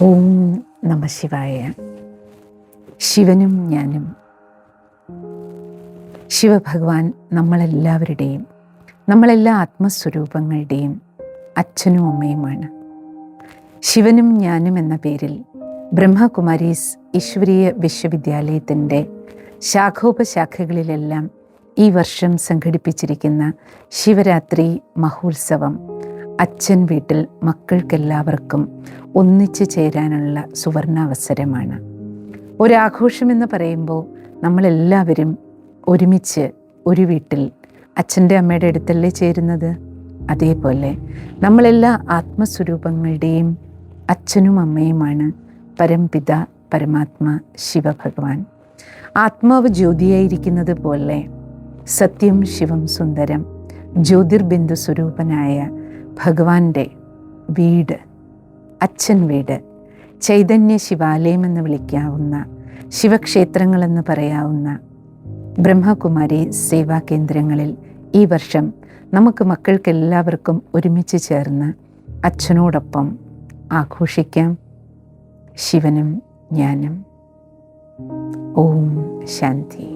ഓം നമ ശിവായ. ശിവനും ഞാനും. ശിവഭഗവാൻ നമ്മളെല്ലാവരുടെയും, നമ്മളെല്ലാ ആത്മസ്വരൂപങ്ങളുടെയും അച്ഛനും അമ്മയുമാണ്. ശിവനും ഞാനും എന്ന പേരിൽ ബ്രഹ്മകുമാരീസ് ഈശ്വരീയ വിശ്വവിദ്യാലയത്തിൻ്റെ ശാഖോപശാഖകളിലെല്ലാം ഈ വർഷം സംഘടിപ്പിച്ചിരിക്കുന്ന ശിവരാത്രി മഹോത്സവം അച്ഛൻ വീട്ടിൽ മക്കൾക്കെല്ലാവർക്കും ഒന്നിച്ചു ചേരാനുള്ള സുവർണാവസരമാണ്. ഒരാഘോഷമെന്ന് പറയുമ്പോൾ നമ്മളെല്ലാവരും ഒരുമിച്ച് ഒരു വീട്ടിൽ അച്ഛൻ്റെ അമ്മയുടെ അടുത്തല്ലേ ചേരുന്നത്? അതേപോലെ നമ്മളെല്ലാ ആത്മസ്വരൂപങ്ങളുടെയും അച്ഛനും അമ്മയുമാണ് പരംപിത പരമാത്മ ശിവഭഗവാൻ. ആത്മാവ് ജ്യോതിയായിരിക്കുന്നത് പോലെ സത്യം ശിവം സുന്ദരം ജ്യോതിർബിന്ദു സ്വരൂപനായ ഭഗവാന്റെ വീട്, അച്ഛൻ വീട്, ചൈതന്യ ശിവാലയം എന്ന് വിളിക്കാവുന്ന, ശിവക്ഷേത്രങ്ങളെന്ന് പറയാവുന്ന ബ്രഹ്മകുമാരി സേവാ കേന്ദ്രങ്ങളിൽ ഈ വർഷം നമുക്ക് മക്കൾക്കെല്ലാവർക്കും ഒരുമിച്ച് ചേർന്ന് അച്ഛനോടൊപ്പം ആഘോഷിക്കാം. ശിവനും ഞാനും. ഓം ശാന്തി.